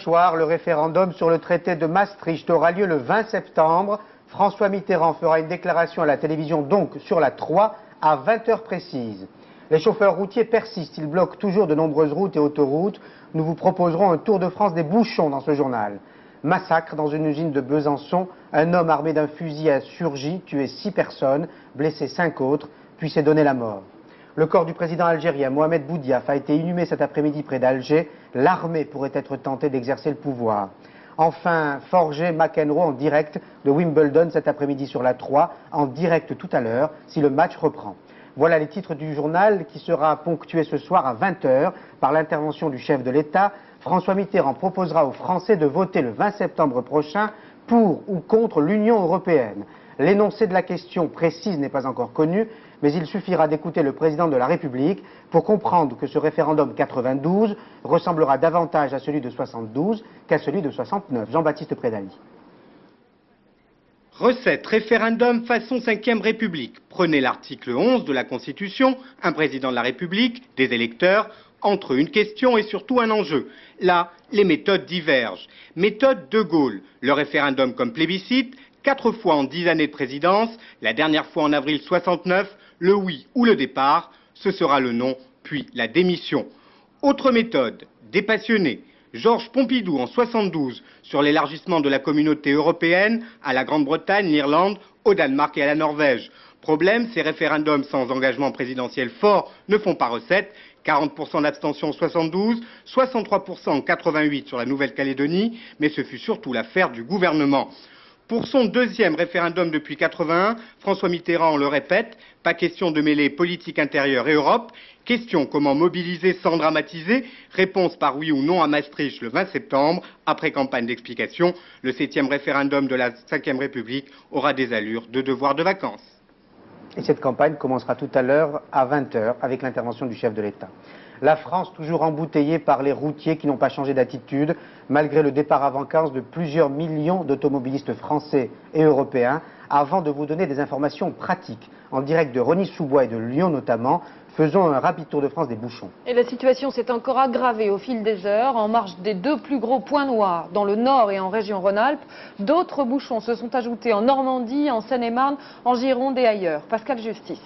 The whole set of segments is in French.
Bonsoir, le référendum sur le traité de Maastricht aura lieu le 20 septembre. François Mitterrand fera une déclaration à la télévision, donc sur la 3, à 20 h précises. Les chauffeurs routiers persistent, ils bloquent toujours de nombreuses routes et autoroutes. Nous vous proposerons un tour de France des bouchons dans ce journal. Massacre dans une usine de Besançon, un homme armé d'un fusil a surgi, tué 6 personnes, blessé 5 autres, puis s'est donné la mort. Le corps du président algérien Mohamed Boudiaf a été inhumé cet après-midi près d'Alger. L'armée pourrait être tentée d'exercer le pouvoir. Enfin, Forget-McEnroe en direct de Wimbledon cet après-midi sur la 3, en direct tout à l'heure, si le match reprend. Voilà les titres du journal qui sera ponctué ce soir à 20 h par l'intervention du chef de l'État. François Mitterrand proposera aux Français de voter le 20 septembre prochain pour ou contre l'Union européenne. L'énoncé de la question précise n'est pas encore connu, mais il suffira d'écouter le président de la République pour comprendre que ce référendum 92 ressemblera davantage à celui de 72 qu'à celui de 69. Jean-Baptiste Prédali. Recette référendum façon 5e République. Prenez l'article 11 de la Constitution, un président de la République, des électeurs, entre une question et surtout un enjeu. Là, les méthodes divergent. Méthode de Gaulle, le référendum comme plébiscite, 4 fois en 10 années de présidence, la dernière fois en avril 69, le oui ou le départ, ce sera le non, puis la démission. Autre méthode, dépassionnée. Georges Pompidou en 72 sur l'élargissement de la communauté européenne à la Grande-Bretagne, l'Irlande, au Danemark et à la Norvège. Problème, ces référendums sans engagement présidentiel fort ne font pas recette. 40% d'abstention en 72, 63% en 88 sur la Nouvelle-Calédonie, mais ce fut surtout l'affaire du gouvernement. Pour son 2e référendum depuis 81, François Mitterrand le répète, pas question de mêler politique intérieure et Europe, question comment mobiliser sans dramatiser, réponse par oui ou non à Maastricht le 20 septembre, après campagne d'explication, le 7e référendum de la 5e République aura des allures de devoir de vacances. Et cette campagne commencera tout à l'heure à 20 h avec l'intervention du chef de l'État. La France toujours embouteillée par les routiers qui n'ont pas changé d'attitude, malgré le départ en vacances de plusieurs millions d'automobilistes français et européens. Avant de vous donner des informations pratiques, en direct de Rosny-sous-Bois et de Lyon notamment, faisons un rapide tour de France des bouchons. Et la situation s'est encore aggravée au fil des heures. En marge des 2 plus gros points noirs dans le Nord et en région Rhône-Alpes, d'autres bouchons se sont ajoutés en Normandie, en Seine-et-Marne, en Gironde et ailleurs. Pascal Justice.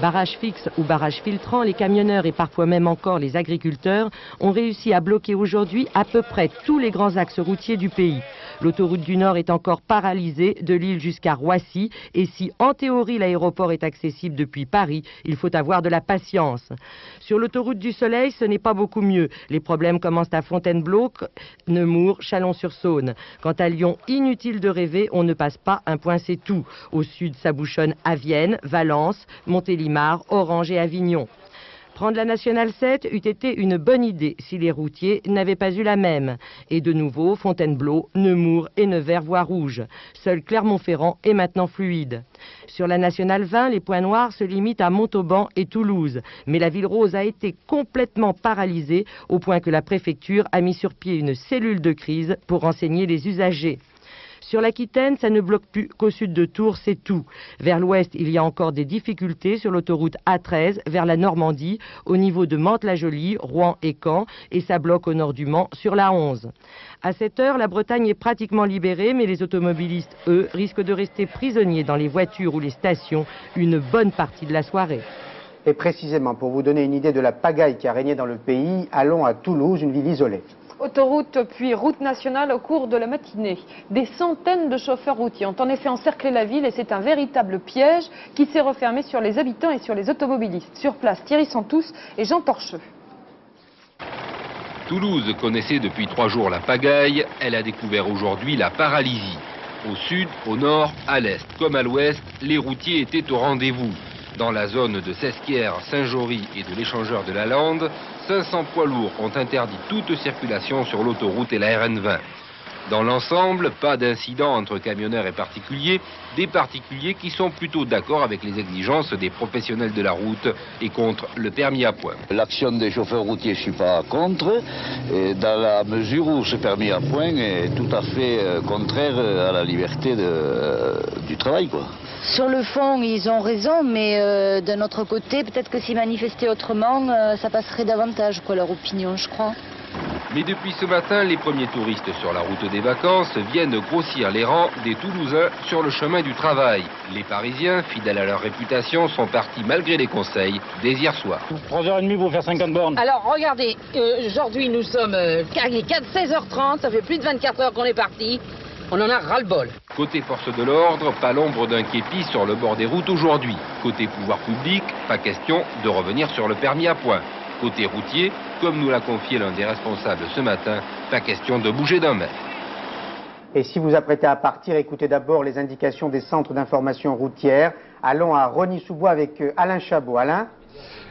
Barrage fixe ou barrage filtrant, les camionneurs et parfois même encore les agriculteurs ont réussi à bloquer aujourd'hui à peu près tous les grands axes routiers du pays. L'autoroute du Nord est encore paralysée de Lille jusqu'à Roissy et si en théorie l'aéroport est accessible depuis Paris, il faut avoir de la patience. Sur l'autoroute du Soleil, ce n'est pas beaucoup mieux. Les problèmes commencent à Fontainebleau, Nemours, Chalon-sur-Saône. Quant à Lyon, inutile de rêver, on ne passe pas un point c'est tout. Au sud, ça bouchonne à Vienne, Valence, Montélimar, Orange et Avignon. Prendre la nationale 7 eût été une bonne idée si les routiers n'avaient pas eu la même. Et de nouveau, Fontainebleau, Nemours et Nevers voient rouge. Seul Clermont-Ferrand est maintenant fluide. Sur la nationale 20, les points noirs se limitent à Montauban et Toulouse. Mais la ville rose a été complètement paralysée au point que la préfecture a mis sur pied une cellule de crise pour renseigner les usagers. Sur l'Aquitaine, ça ne bloque plus qu'au sud de Tours, c'est tout. Vers l'ouest, il y a encore des difficultés sur l'autoroute A13 vers la Normandie, au niveau de Mantes-la-Jolie, Rouen et Caen, et ça bloque au nord du Mans sur la 11. À cette heure, la Bretagne est pratiquement libérée, mais les automobilistes, eux, risquent de rester prisonniers dans les voitures ou les stations une bonne partie de la soirée. Et précisément, pour vous donner une idée de la pagaille qui a régné dans le pays, allons à Toulouse, une ville isolée. Autoroute puis route nationale au cours de la matinée. Des centaines de chauffeurs routiers ont en effet encerclé la ville et c'est un véritable piège qui s'est refermé sur les habitants et sur les automobilistes. Sur place, Thierry Santous et Jean Torcheux. Toulouse connaissait depuis 3 jours la pagaille, elle a découvert aujourd'hui la paralysie. Au sud, au nord, à l'est comme à l'ouest, les routiers étaient au rendez-vous. Dans la zone de Sesquières, Saint-Jory et de l'échangeur de la Lande, 500 poids lourds ont interdit toute circulation sur l'autoroute et la RN20. Dans l'ensemble, pas d'incident entre camionneurs et particuliers, des particuliers qui sont plutôt d'accord avec les exigences des professionnels de la route et contre le permis à points. L'action des chauffeurs routiers, je ne suis pas contre, dans la mesure où ce permis à points est tout à fait contraire à la liberté du travail, quoi. Sur le fond, ils ont raison, mais d'un autre côté, peut-être que s'ils manifestaient autrement, ça passerait davantage, quoi, leur opinion, je crois. Mais depuis ce matin, les premiers touristes sur la route des vacances viennent grossir les rangs des Toulousains sur le chemin du travail. Les Parisiens, fidèles à leur réputation, sont partis malgré les conseils dès hier soir. 3h30 pour faire 50 bornes. Alors regardez, aujourd'hui nous sommes 16h30, ça fait plus de 24 heures qu'on est parti. On en a ras-le-bol. Côté force de l'ordre, pas l'ombre d'un képi sur le bord des routes aujourd'hui. Côté pouvoir public, pas question de revenir sur le permis à points. Côté routier, comme nous l'a confié l'un des responsables ce matin, pas question de bouger d'un mètre. Et si vous apprêtez à partir, écoutez d'abord les indications des centres d'information routière. Allons à Rosny-sous-Bois avec Alain Chabot. Alain ?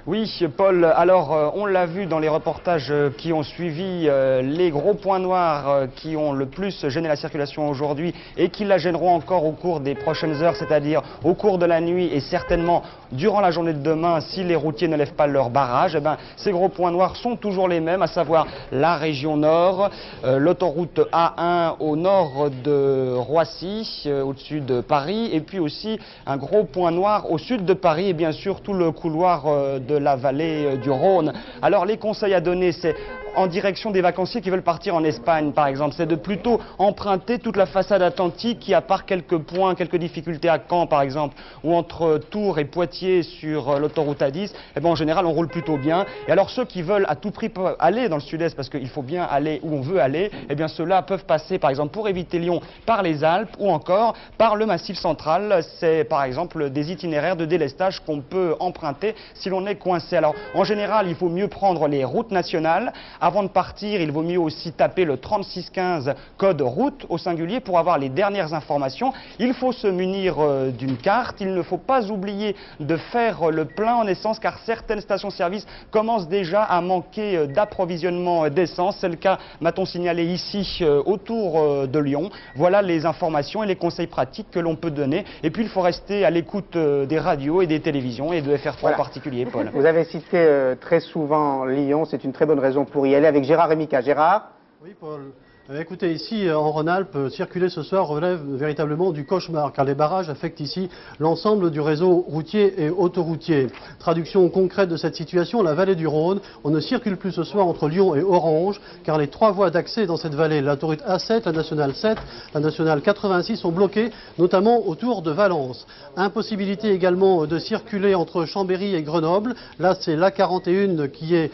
Oui, Paul, alors on l'a vu dans les reportages qui ont suivi, les gros points noirs qui ont le plus gêné la circulation aujourd'hui et qui la gêneront encore au cours des prochaines heures, c'est-à-dire au cours de la nuit et certainement durant la journée de demain si les routiers ne lèvent pas leur barrage. Eh bien, ces gros points noirs sont toujours les mêmes, à savoir la région nord, l'autoroute A1 au nord de Roissy, au-dessus de Paris, et puis aussi un gros point noir au sud de Paris et bien sûr tout le couloir de la vallée du Rhône. Alors les conseils à donner, c'est en direction des vacanciers qui veulent partir en Espagne par exemple, c'est de plutôt emprunter toute la façade atlantique qui, à part quelques points, quelques difficultés à Caen par exemple, ou entre Tours et Poitiers sur l'autoroute A10, eh ben, en général on roule plutôt bien. Et alors ceux qui veulent à tout prix aller dans le sud-est, parce qu'il faut bien aller où on veut aller, eh bien ceux-là peuvent passer par exemple pour éviter Lyon par les Alpes ou encore par le Massif central. C'est par exemple des itinéraires de délestage qu'on peut emprunter si l'on est coincé. Alors en général il faut mieux prendre les routes nationales. Avant de partir, il vaut mieux aussi taper le 3615 code route au singulier pour avoir les dernières informations. Il faut se munir d'une carte. Il ne faut pas oublier de faire le plein en essence car certaines stations-service commencent déjà à manquer d'approvisionnement d'essence. C'est le cas, m'a-t-on signalé ici, autour de Lyon. Voilà les informations et les conseils pratiques que l'on peut donner. Et puis il faut rester à l'écoute des radios et des télévisions et de FR3 en particulier, Paul. Vous avez cité très souvent Lyon, c'est une très bonne raison pour y aller avec Gérard et Mika. Gérard ? Oui, Paul. Écoutez, ici en Rhône-Alpes, circuler ce soir relève véritablement du cauchemar, car les barrages affectent ici l'ensemble du réseau routier et autoroutier. Traduction concrète de cette situation, la vallée du Rhône, on ne circule plus ce soir entre Lyon et Orange, car les 3 voies d'accès dans cette vallée, l'autoroute A7, la nationale 7, la nationale 86 sont bloquées, notamment autour de Valence. Impossibilité également de circuler entre Chambéry et Grenoble, là c'est l'A41 qui est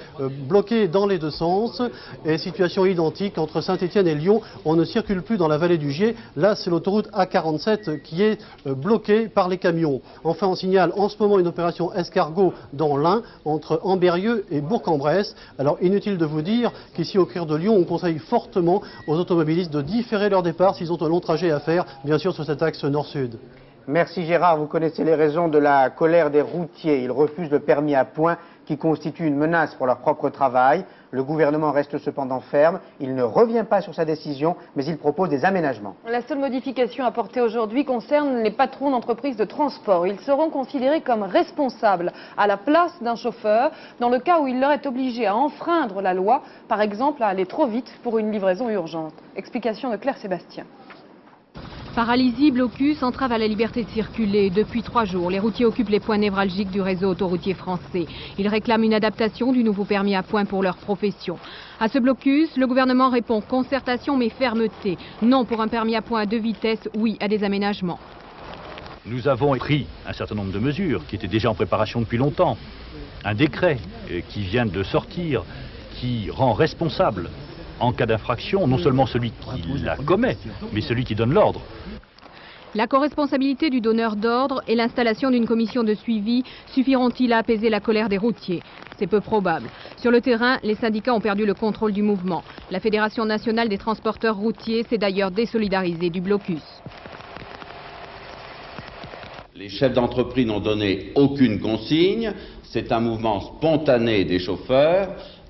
bloquée dans les deux sens, et situation identique entre Saint-Étienne et Lyon, on ne circule plus dans la vallée du Gier. Là, c'est l'autoroute A47 qui est bloquée par les camions. Enfin, on signale en ce moment une opération escargot dans l'Ain, entre Ambérieux et Bourg-en-Bresse. Alors, inutile de vous dire qu'ici, au cœur de Lyon, on conseille fortement aux automobilistes de différer leur départ s'ils ont un long trajet à faire, bien sûr, sur cet axe nord-sud. Merci Gérard. Vous connaissez les raisons de la colère des routiers. Ils refusent le permis à points qui constitue une menace pour leur propre travail. Le gouvernement reste cependant ferme. Il ne revient pas sur sa décision, mais il propose des aménagements. La seule modification apportée aujourd'hui concerne les patrons d'entreprises de transport. Ils seront considérés comme responsables à la place d'un chauffeur dans le cas où il leur est obligé à enfreindre la loi, par exemple à aller trop vite pour une livraison urgente. Explication de Claire Sébastien. Paralysie, blocus, entrave à la liberté de circuler. Depuis 3 jours, les routiers occupent les points névralgiques du réseau autoroutier français. Ils réclament une adaptation du nouveau permis à points pour leur profession. À ce blocus, le gouvernement répond concertation mais fermeté. Non pour un permis à points à 2 vitesses, oui à des aménagements. Nous avons pris un certain nombre de mesures qui étaient déjà en préparation depuis longtemps. Un décret qui vient de sortir, qui rend responsable en cas d'infraction, non seulement celui qui la commet, mais celui qui donne l'ordre. La corresponsabilité du donneur d'ordre et l'installation d'une commission de suivi suffiront-ils à apaiser la colère des routiers? C'est peu probable. Sur le terrain, les syndicats ont perdu le contrôle du mouvement. La Fédération nationale des transporteurs routiers s'est d'ailleurs désolidarisée du blocus. Les chefs d'entreprise n'ont donné aucune consigne. C'est un mouvement spontané des chauffeurs.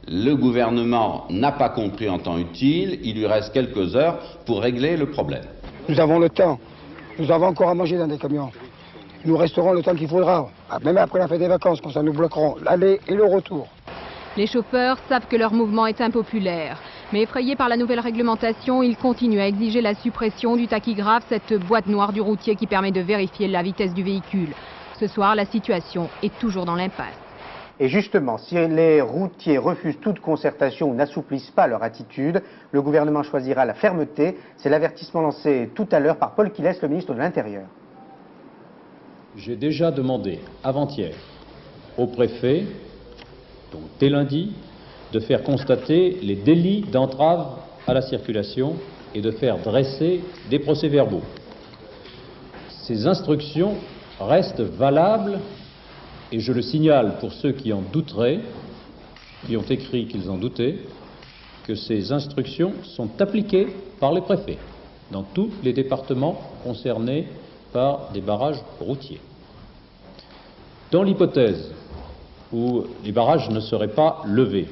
Le gouvernement n'a pas compris en temps utile, il lui reste quelques heures pour régler le problème. Nous avons le temps, nous avons encore à manger dans des camions. Nous resterons le temps qu'il faudra, même après la fête des vacances, quand ça nous bloqueront l'aller et le retour. Les chauffeurs savent que leur mouvement est impopulaire. Mais effrayés par la nouvelle réglementation, ils continuent à exiger la suppression du tachygraphe, cette boîte noire du routier qui permet de vérifier la vitesse du véhicule. Ce soir, la situation est toujours dans l'impasse. Et justement, si les routiers refusent toute concertation ou n'assouplissent pas leur attitude, le gouvernement choisira la fermeté. C'est l'avertissement lancé tout à l'heure par Paul Quilles, le ministre de l'Intérieur. J'ai déjà demandé avant-hier au préfet, donc dès lundi, de faire constater les délits d'entrave à la circulation et de faire dresser des procès-verbaux. Ces instructions restent valables et je le signale pour ceux qui en douteraient, qui ont écrit qu'ils en doutaient, que ces instructions sont appliquées par les préfets dans tous les départements concernés par des barrages routiers. Dans l'hypothèse où les barrages ne seraient pas levés,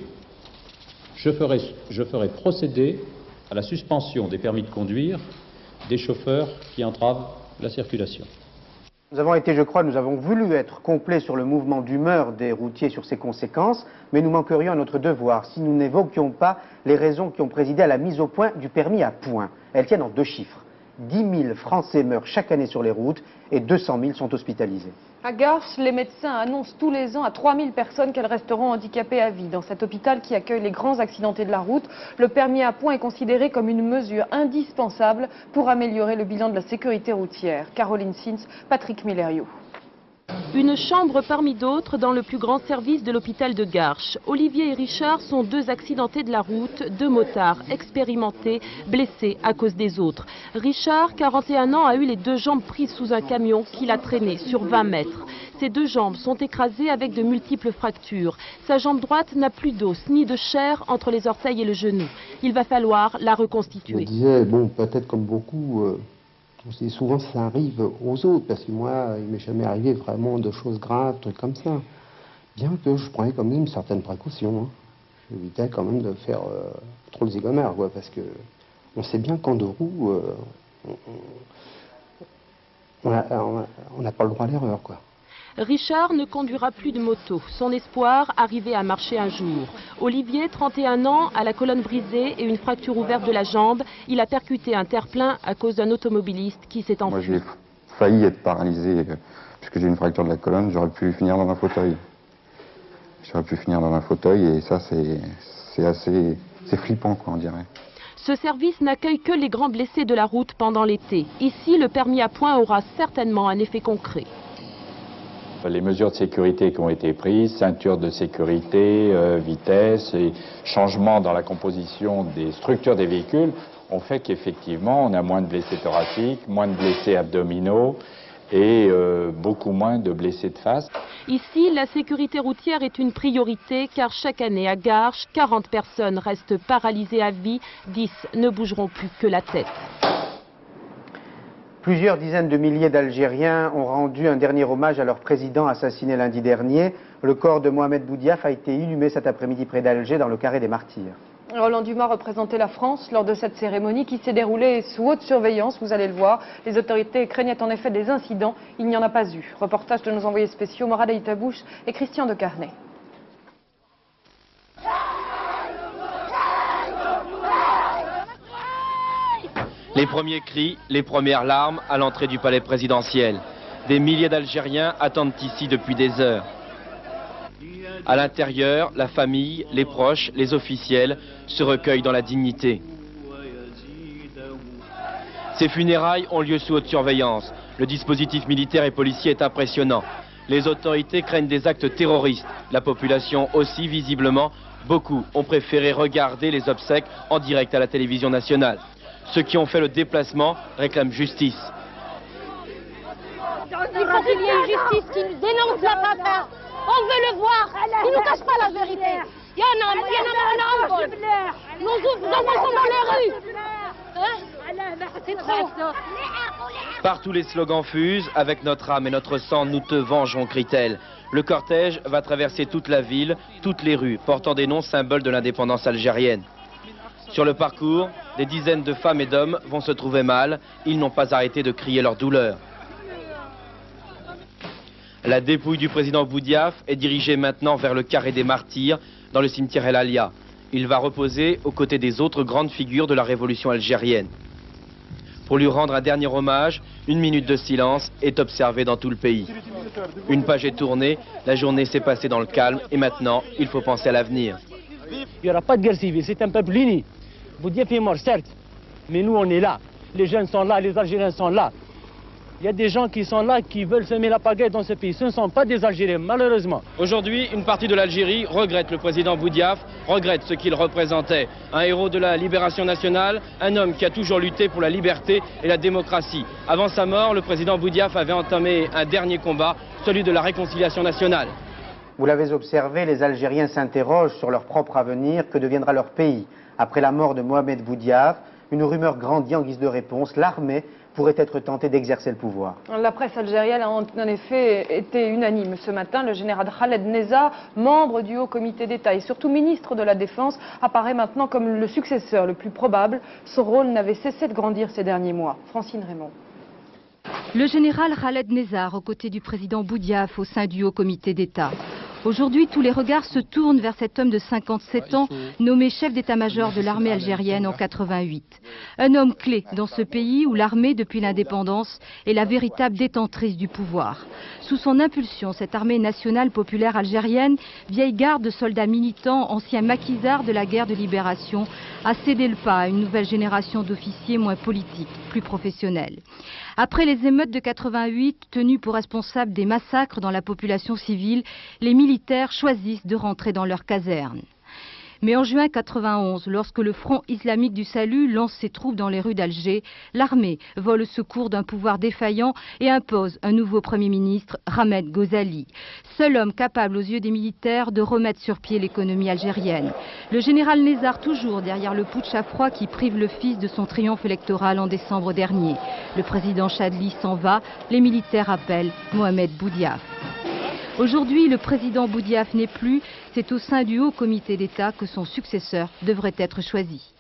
je ferai procéder à la suspension des permis de conduire des chauffeurs qui entravent la circulation. Nous avons été, je crois, nous avons voulu être complets sur le mouvement d'humeur des routiers, sur ses conséquences, mais nous manquerions à notre devoir si nous n'évoquions pas les raisons qui ont présidé à la mise au point du permis à points. Elles tiennent en 2 chiffres. 10 000 Français meurent chaque année sur les routes et 200 000 sont hospitalisés. À Garches, les médecins annoncent tous les ans à 3 000 personnes qu'elles resteront handicapées à vie. Dans cet hôpital qui accueille les grands accidentés de la route, le permis à points est considéré comme une mesure indispensable pour améliorer le bilan de la sécurité routière. Caroline Sins, Patrick Millerio. Une chambre parmi d'autres dans le plus grand service de l'hôpital de Garches. Olivier et Richard sont 2 accidentés de la route, 2 motards expérimentés, blessés à cause des autres. Richard, 41 ans, a eu les 2 jambes prises sous un camion qui l'a traîné sur 20 mètres. Ses 2 jambes sont écrasées avec de multiples fractures. Sa jambe droite n'a plus d'os ni de chair entre les orteils et le genou. Il va falloir la reconstituer. Je me disais, bon, peut-être comme beaucoup... souvent ça arrive aux autres, parce que moi, il m'est jamais arrivé vraiment de choses graves, trucs comme ça. Bien que je prenais quand même certaines précautions. Hein. J'évitais quand même de faire trop le zigomère, quoi, parce que on sait bien qu'en 2 roues, on n'a pas le droit à l'erreur, quoi. Richard ne conduira plus de moto. Son espoir, arriver à marcher un jour. Olivier, 31 ans, a la colonne brisée et une fracture ouverte de la jambe. Il a percuté un terre-plein à cause d'un automobiliste qui s'est enfui. Moi, j'ai failli être paralysé puisque j'ai une fracture de la colonne. J'aurais pu finir dans un fauteuil. Et ça, c'est flippant, quoi, on dirait. Ce service n'accueille que les grands blessés de la route pendant l'été. Ici, le permis à points aura certainement un effet concret. Les mesures de sécurité qui ont été prises, ceinture de sécurité, vitesse et changement dans la composition des structures des véhicules ont fait qu'effectivement on a moins de blessés thoraciques, moins de blessés abdominaux et beaucoup moins de blessés de face. Ici, la sécurité routière est une priorité car chaque année à Garches, 40 personnes restent paralysées à vie, 10 ne bougeront plus que la tête. Plusieurs dizaines de milliers d'Algériens ont rendu un dernier hommage à leur président assassiné lundi dernier. Le corps de Mohamed Boudiaf a été inhumé cet après-midi près d'Alger dans le carré des Martyrs. Roland Dumas représentait la France lors de cette cérémonie qui s'est déroulée sous haute surveillance, vous allez le voir. Les autorités craignaient en effet des incidents, il n'y en a pas eu. Reportage de nos envoyés spéciaux Morad Aïtabouche et Christian de Carnet. Les premiers cris, les premières larmes à l'entrée du palais présidentiel. Des milliers d'Algériens attendent ici depuis des heures. À l'intérieur, la famille, les proches, les officiels se recueillent dans la dignité. Ces funérailles ont lieu sous haute surveillance. Le dispositif militaire et policier est impressionnant. Les autorités craignent des actes terroristes. La population aussi, visiblement. Beaucoup ont préféré regarder les obsèques en direct à la télévision nationale. Ceux qui ont fait le déplacement réclament justice. Il faut qu'il y ait une justice qui dénonce la papa. On veut le voir. Il ne nous cache pas la vérité. Il y en a un. Nos enfants sont dans les rues. Hein? C'est trop. Partout les slogans fusent. Avec notre âme et notre sang, nous te vengerons, crie-t-elle. Le cortège va traverser toute la ville, toutes les rues, portant des noms symboles de l'indépendance algérienne. Sur le parcours, des dizaines de femmes et d'hommes vont se trouver mal. Ils n'ont pas arrêté de crier leur douleur. La dépouille du président Boudiaf est dirigée maintenant vers le carré des Martyrs, dans le cimetière El Alia. Il va reposer aux côtés des autres grandes figures de la révolution algérienne. Pour lui rendre un dernier hommage, une minute de silence est observée dans tout le pays. Une page est tournée, la journée s'est passée dans le calme et maintenant, il faut penser à l'avenir. Il n'y aura pas de guerre civile, c'est un peuple uni. Boudiaf est mort, certes, mais nous on est là. Les jeunes sont là, les Algériens sont là. Il y a des gens qui sont là, qui veulent semer la pagaille dans ce pays. Ce ne sont pas des Algériens, malheureusement. Aujourd'hui, une partie de l'Algérie regrette le président Boudiaf, regrette ce qu'il représentait. Un héros de la libération nationale, un homme qui a toujours lutté pour la liberté et la démocratie. Avant sa mort, le président Boudiaf avait entamé un dernier combat, celui de la réconciliation nationale. Vous l'avez observé, les Algériens s'interrogent sur leur propre avenir. Que deviendra leur pays après la mort de Mohamed Boudiaf? Une rumeur grandit en guise de réponse. L'armée pourrait être tentée d'exercer le pouvoir. La presse algérienne a en effet été unanime ce matin. Le général Khaled Neza, membre du Haut Comité d'État et surtout ministre de la Défense, apparaît maintenant comme le successeur le plus probable. Son rôle n'avait cessé de grandir ces derniers mois. Francine Raymond. Le général Khaled Neza, aux côtés du président Boudiaf au sein du Haut Comité d'État. Aujourd'hui, tous les regards se tournent vers cet homme de 57 ans, nommé chef d'état-major de l'armée algérienne en 88. Un homme clé dans ce pays où l'armée, depuis l'indépendance, est la véritable détentrice du pouvoir. Sous son impulsion, cette armée nationale populaire algérienne, vieille garde de soldats militants, anciens maquisards de la guerre de libération, a cédé le pas à une nouvelle génération d'officiers moins politiques, plus professionnels. Après les émeutes de 88, tenues pour responsables des massacres dans la population civile, les militaires choisissent de rentrer dans leurs casernes. Mais en juin 91, lorsque le Front islamique du salut lance ses troupes dans les rues d'Alger, l'armée vole au secours d'un pouvoir défaillant et impose un nouveau Premier ministre, Ahmed Ghazali. Seul homme capable aux yeux des militaires de remettre sur pied l'économie algérienne. Le général Nézar toujours derrière le putsch à froid qui prive le fils de son triomphe électoral en décembre dernier. Le président Chadli s'en va, les militaires appellent Mohamed Boudiaf. Aujourd'hui, le président Boudiaf n'est plus, c'est au sein du Haut Comité d'État que son successeur devrait être choisi.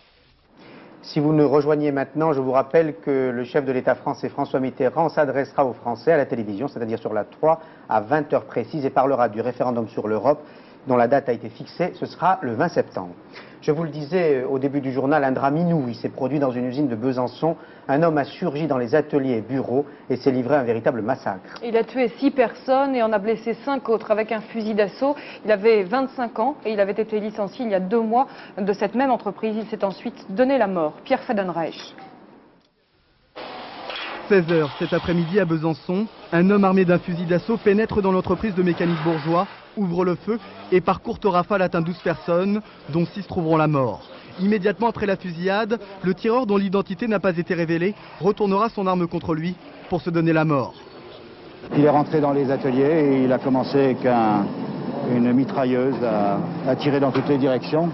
Si vous nous rejoignez maintenant, je vous rappelle que le chef de l'État français, François Mitterrand, s'adressera aux Français à la télévision, c'est-à-dire sur la 3 à 20h précises, et parlera du référendum sur l'Europe, dont la date a été fixée, ce sera le 20 septembre. Je vous le disais au début du journal, un drame inouï s'est produit dans une usine de Besançon. Un homme a surgi dans les ateliers et bureaux et s'est livré à un véritable massacre. Il a tué 6 personnes et en a blessé 5 autres avec un fusil d'assaut. Il avait 25 ans et il avait été licencié il y a 2 mois de cette même entreprise. Il s'est ensuite donné la mort. Pierre Fadenreich. 16h cet après-midi à Besançon, un homme armé d'un fusil d'assaut pénètre dans l'entreprise de mécanique bourgeois, ouvre le feu et par courte rafale atteint 12 personnes, dont 6 trouveront la mort. Immédiatement après la fusillade, le tireur dont l'identité n'a pas été révélée retournera son arme contre lui pour se donner la mort. Il est rentré dans les ateliers et il a commencé avec une mitrailleuse à tirer dans toutes les directions.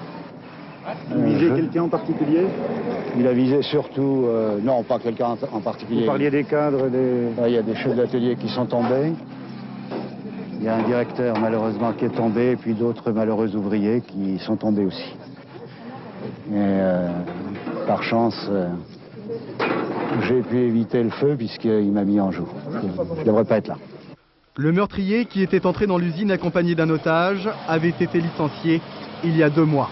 Il visait quelqu'un en particulier? Il a visé surtout, non pas quelqu'un en particulier. Vous parliez des cadres, il y a des chefs d'atelier qui sont tombés. Il y a un directeur malheureusement qui est tombé et puis d'autres malheureux ouvriers qui sont tombés aussi. Et par chance, j'ai pu éviter le feu puisqu'il m'a mis en joue. Je ne devrais pas être là. Le meurtrier, qui était entré dans l'usine accompagné d'un otage, avait été licencié il y a 2 mois.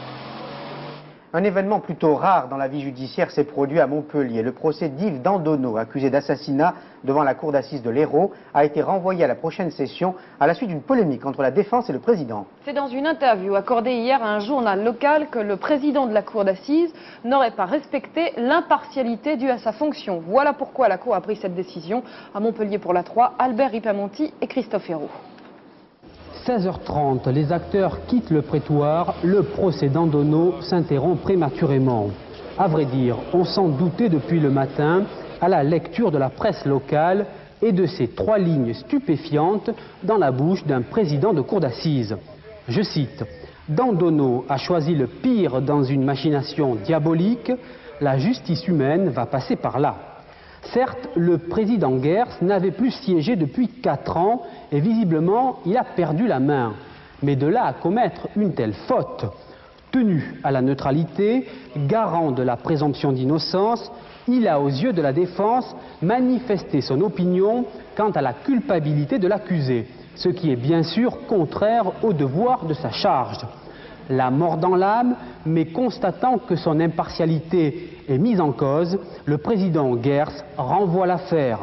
Un événement plutôt rare dans la vie judiciaire s'est produit à Montpellier. Le procès d'Yves Dandonneau, accusé d'assassinat devant la cour d'assises de l'Hérault, a été renvoyé à la prochaine session à la suite d'une polémique entre la défense et le président. C'est dans une interview accordée hier à un journal local que le président de la cour d'assises n'aurait pas respecté l'impartialité due à sa fonction. Voilà pourquoi la cour a pris cette décision. À Montpellier pour la 3, Albert Ripamonti et Christophe Hérault. 16h30, les acteurs quittent le prétoire, le procès Dandonneau s'interrompt prématurément. À vrai dire, on s'en doutait depuis le matin à la lecture de la presse locale et de ces 3 lignes stupéfiantes dans la bouche d'un président de cour d'assises. Je cite, « Dandonneau a choisi le pire dans une machination diabolique, la justice humaine va passer par là. » Certes, le président Gers n'avait plus siégé depuis 4 ans et visiblement, il a perdu la main. Mais de là à commettre une telle faute, tenu à la neutralité, garant de la présomption d'innocence, il a, aux yeux de la défense, manifesté son opinion quant à la culpabilité de l'accusé, ce qui est bien sûr contraire au devoir de sa charge. la mort dans l'âme, mais constatant que son impartialité est mise en cause, le président Gers renvoie l'affaire.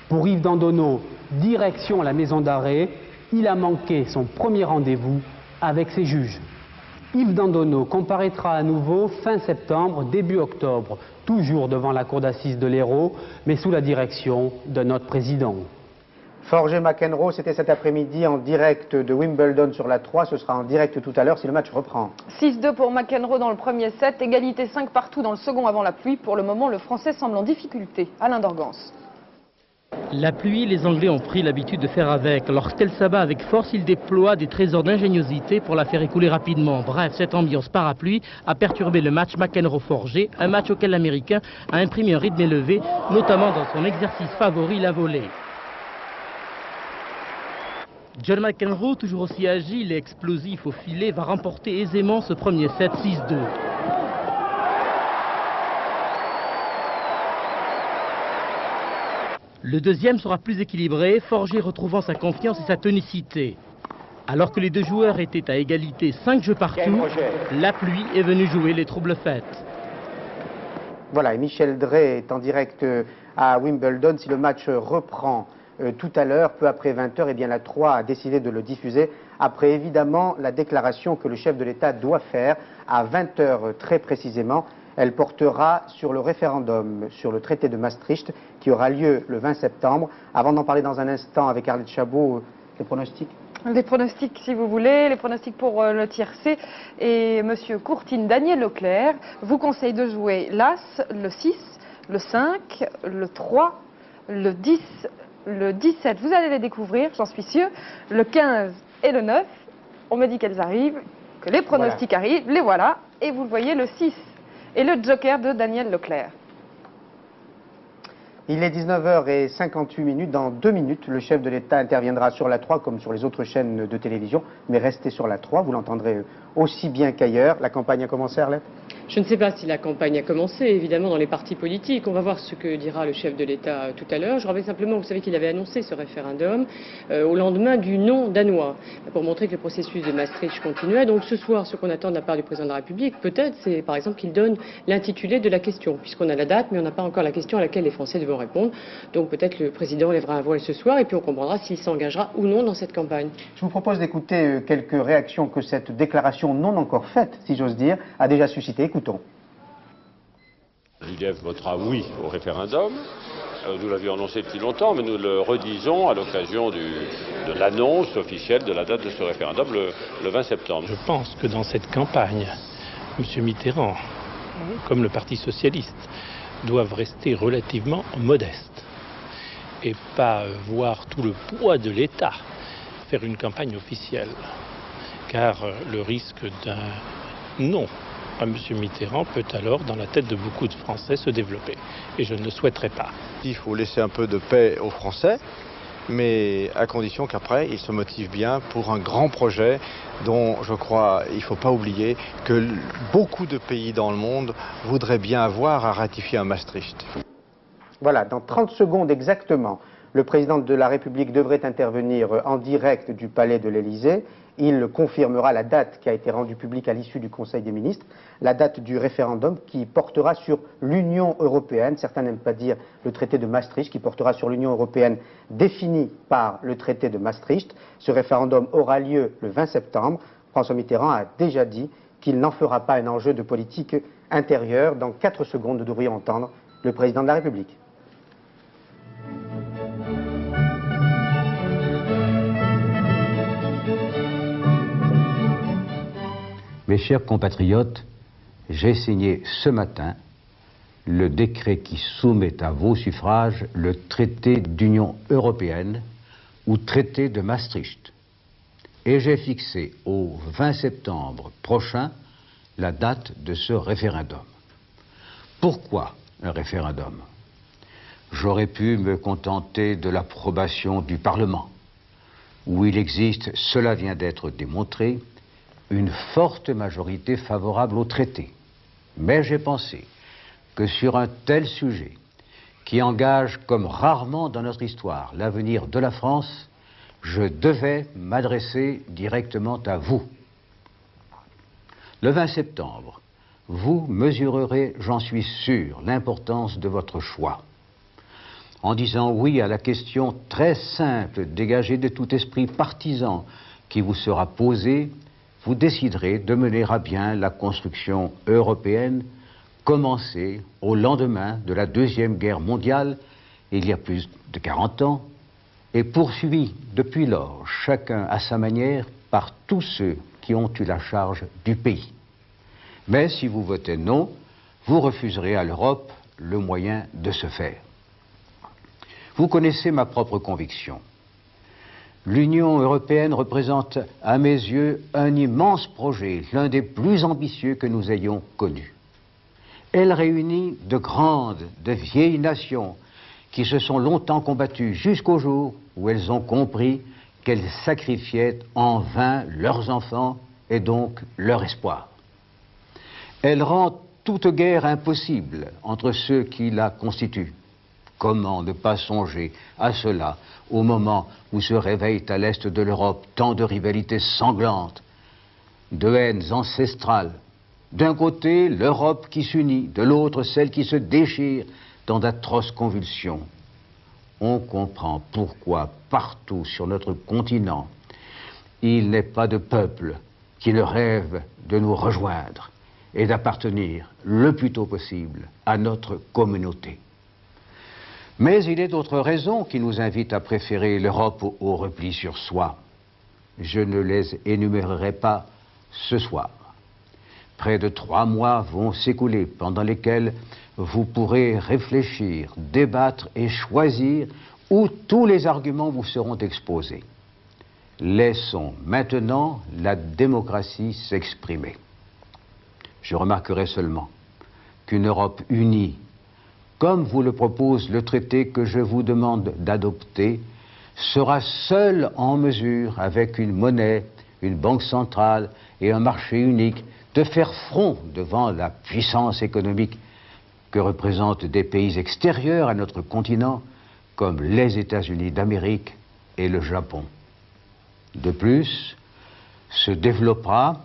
Pour Yves Dandonneau, direction la maison d'arrêt, il a manqué son premier rendez-vous avec ses juges. Yves Dandonneau comparaîtra à nouveau fin septembre, début octobre, toujours devant la cour d'assises de l'Hérault, mais sous la direction de notre président. Forger McEnroe, c'était cet après-midi en direct de Wimbledon sur la 3. Ce sera en direct tout à l'heure si le match reprend. 6-2 pour McEnroe dans le premier set, égalité 5 partout dans le second avant la pluie. Pour le moment, le Français semble en difficulté. Alain Dorgans. La pluie, les Anglais ont pris l'habitude de faire avec. Lorsqu'elle s'abat avec force, ils déploient des trésors d'ingéniosité pour la faire écouler rapidement. Bref, cette ambiance parapluie a perturbé le match McEnroe-Forger, un match auquel l'Américain a imprimé un rythme élevé, notamment dans son exercice favori, la volée. John McEnroe, toujours aussi agile et explosif au filet, va remporter aisément ce premier set 6-2. Le deuxième sera plus équilibré, Forger retrouvant sa confiance et sa tonicité. Alors que les deux joueurs étaient à égalité 5 jeux partout, la pluie est venue jouer les troubles faits. Voilà, et Michel Drey est en direct à Wimbledon. Si le match reprend tout à l'heure, peu après 20h, eh bien la 3 a décidé de le diffuser après évidemment la déclaration que le chef de l'État doit faire à 20h très précisément. Elle portera sur le référendum sur le traité de Maastricht qui aura lieu le 20 septembre. Avant d'en parler dans un instant avec Arlette Chabot, les pronostics? Les pronostics, si vous voulez, les pronostics pour le tiercé. Et Monsieur Courtine, Daniel Leclerc vous conseille de jouer l'As, le 6, le 5, le 3, le 10, le 17. Vous allez les découvrir, j'en suis sûre. Le 15 et le 9. On me dit qu'elles arrivent, que les pronostics arrivent. Les voilà. Et vous le voyez, le 6. Et le joker de Daniel Leclerc. Il est 19h58. Dans 2 minutes, le chef de l'État interviendra sur la 3 comme sur les autres chaînes de télévision. Mais restez sur la 3, vous l'entendrez aussi bien qu'ailleurs. La campagne a commencé, Arlette? Je ne sais pas si la campagne a commencé, évidemment, dans les partis politiques. On va voir ce que dira le chef de l'État tout à l'heure. Je rappelle simplement, vous savez qu'il avait annoncé ce référendum au lendemain du non danois, pour montrer que le processus de Maastricht continuait. Donc ce soir, ce qu'on attend de la part du président de la République, peut-être, c'est par exemple qu'il donne l'intitulé de la question, puisqu'on a la date, mais on n'a pas encore la question à laquelle les Français devront répondre. Donc peut-être le président lèvera un voile ce soir, et puis on comprendra s'il s'engagera ou non dans cette campagne. Je vous propose d'écouter quelques réactions que cette déclaration non encore faite, si j'ose dire, a déjà suscité. Écoutons. L'UDF votera oui au référendum. Nous l'avions annoncé depuis longtemps, mais nous le redisons à l'occasion de l'annonce officielle de la date de ce référendum le 20 septembre. Je pense que dans cette campagne, M. Mitterrand, comme le Parti socialiste, doivent rester relativement modestes et pas voir tout le poids de l'État faire une campagne officielle. Car le risque d'un non à M. Mitterrand peut alors, dans la tête de beaucoup de Français, se développer. Et je ne le souhaiterais pas. Il faut laisser un peu de paix aux Français, mais à condition qu'après, ils se motivent bien pour un grand projet dont, je crois, il ne faut pas oublier que beaucoup de pays dans le monde voudraient bien avoir à ratifier un Maastricht. Voilà, dans 30 secondes exactement, le président de la République devrait intervenir en direct du palais de l'Élysée. Il confirmera la date qui a été rendue publique à l'issue du Conseil des ministres, la date du référendum qui portera sur l'Union européenne, certains n'aiment pas dire le traité de Maastricht, qui portera sur l'Union européenne définie par le traité de Maastricht. Ce référendum aura lieu le 20 septembre. François Mitterrand a déjà dit qu'il n'en fera pas un enjeu de politique intérieure. Dans 4 secondes, nous devrions entendre le président de la République. Mes chers compatriotes, j'ai signé ce matin le décret qui soumet à vos suffrages le traité d'Union européenne ou traité de Maastricht. Et j'ai fixé au 20 septembre prochain la date de ce référendum. Pourquoi un référendum? J'aurais pu me contenter de l'approbation du Parlement, où il existe, cela vient d'être démontré, une forte majorité favorable au traité. Mais j'ai pensé que sur un tel sujet, qui engage comme rarement dans notre histoire l'avenir de la France, je devais m'adresser directement à vous. Le 20 septembre, vous mesurerez, j'en suis sûr, l'importance de votre choix. En disant oui à la question très simple, dégagée de tout esprit partisan qui vous sera posée, vous déciderez de mener à bien la construction européenne commencée au lendemain de la Deuxième Guerre mondiale, il y a plus de 40 ans, et poursuivie depuis lors, chacun à sa manière, par tous ceux qui ont eu la charge du pays. Mais si vous votez non, vous refuserez à l'Europe le moyen de se faire. Vous connaissez ma propre conviction. L'Union européenne représente, à mes yeux, un immense projet, l'un des plus ambitieux que nous ayons connus. Elle réunit de grandes, de vieilles nations qui se sont longtemps combattues jusqu'au jour où elles ont compris qu'elles sacrifiaient en vain leurs enfants et donc leur espoir. Elle rend toute guerre impossible entre ceux qui la constituent. Comment ne pas songer à cela au moment où se réveillent à l'est de l'Europe tant de rivalités sanglantes, de haines ancestrales. D'un côté, l'Europe qui s'unit, de l'autre, celle qui se déchire dans d'atroces convulsions. On comprend pourquoi, partout sur notre continent, il n'est pas de peuple qui ne rêve de nous rejoindre et d'appartenir le plus tôt possible à notre communauté. Mais il est d'autres raisons qui nous invitent à préférer l'Europe au repli sur soi. Je ne les énumérerai pas ce soir. Près de 3 mois vont s'écouler pendant lesquels vous pourrez réfléchir, débattre et choisir où tous les arguments vous seront exposés. Laissons maintenant la démocratie s'exprimer. Je remarquerai seulement qu'une Europe unie, comme vous le propose le traité que je vous demande d'adopter, sera seule en mesure, avec une monnaie, une banque centrale et un marché unique, de faire front devant la puissance économique que représentent des pays extérieurs à notre continent, comme les États-Unis d'Amérique et le Japon. De plus, se développera,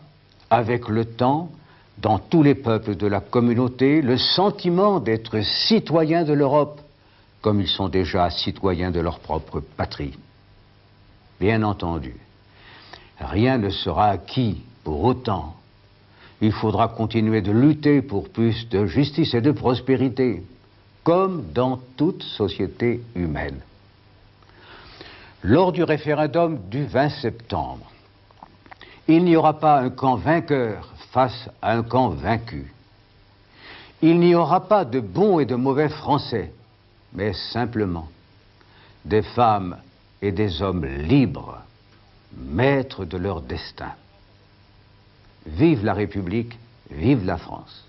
avec le temps, dans tous les peuples de la communauté, le sentiment d'être citoyens de l'Europe, comme ils sont déjà citoyens de leur propre patrie. Bien entendu, rien ne sera acquis pour autant. Il faudra continuer de lutter pour plus de justice et de prospérité, comme dans toute société humaine. Lors du référendum du 20 septembre, il n'y aura pas un camp vainqueur face à un camp vaincu. Il n'y aura pas de bons et de mauvais Français, mais simplement des femmes et des hommes libres, maîtres de leur destin. Vive la République, vive la France.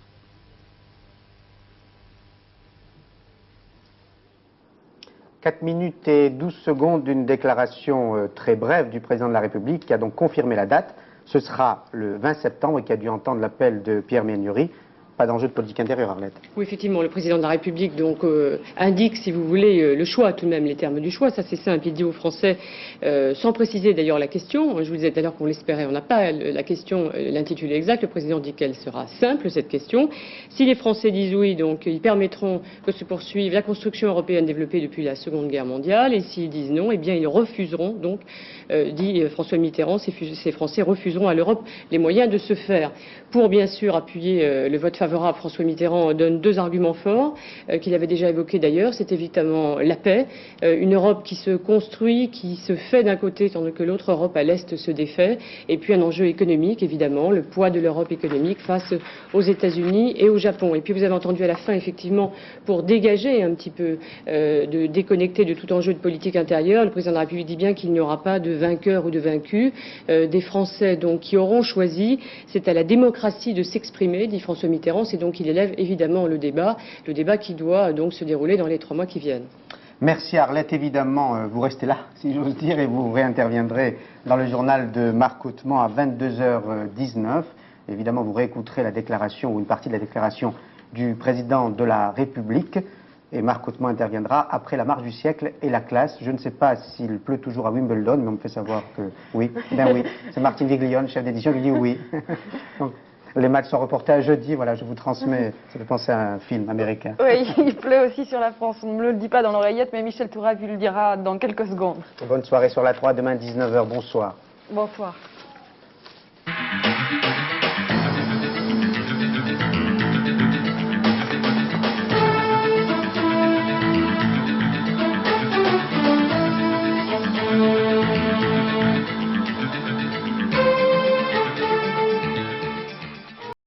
« 4 minutes et 12 secondes d'une déclaration très brève du président de la République qui a donc confirmé la date. Ce sera le 20 septembre et qui a dû entendre l'appel de Pierre Méhaignerie. Pas d'enjeu de politique intérieure, Arlette. Oui, effectivement, le président de la République donc, indique, si vous voulez, le choix, tout de même, les termes du choix. Ça, c'est simple. Il dit aux Français, sans préciser d'ailleurs la question, je vous disais d'ailleurs qu'on l'espérait, on n'a pas la question, l'intitulé exact. Le président dit qu'elle sera simple, cette question. Si les Français disent oui, donc ils permettront que se poursuive la construction européenne développée depuis la Seconde Guerre mondiale. Et s'ils disent non, eh bien, ils refuseront, donc, dit François Mitterrand, ces Français refuseront à l'Europe les moyens de se faire. Pour, bien sûr, appuyer le vote favorable, François Mitterrand donne 2 arguments forts qu'il avait déjà évoqués d'ailleurs. C'est évidemment la paix, une Europe qui se construit, qui se fait d'un côté tandis que l'autre Europe à l'Est se défait, et puis un enjeu économique évidemment, le poids de l'Europe économique face aux États-Unis et au Japon. Et puis vous avez entendu à la fin effectivement, pour dégager un petit peu, de déconnecter de tout enjeu de politique intérieure, le président de la République dit bien qu'il n'y aura pas de vainqueur ou de vaincu, des Français donc qui auront choisi, c'est à la démocratie de s'exprimer, dit François Mitterrand. Et donc il élève évidemment le débat qui doit donc se dérouler dans les 3 mois qui viennent. Merci Arlette, évidemment, vous restez là, si j'ose dire, et vous réinterviendrez dans le journal de Marc Hautement à 22h19. Évidemment, vous réécouterez la déclaration, ou une partie de la déclaration du président de la République, et Marc Hautement interviendra après la marche du siècle et la classe. Je ne sais pas s'il pleut toujours à Wimbledon, mais on me fait savoir que oui. Ben oui, c'est Martine Viglione, chef d'édition, qui dit oui. Donc, Les matchs sont reportés à jeudi, voilà, je vous transmets, ça fait penser à un film américain. Oui, il pleut aussi sur la France, on ne me le dit pas dans l'oreillette, mais Michel Tourav le dira dans quelques secondes. Bonne soirée sur la 3, demain 19h, bonsoir. Bonsoir.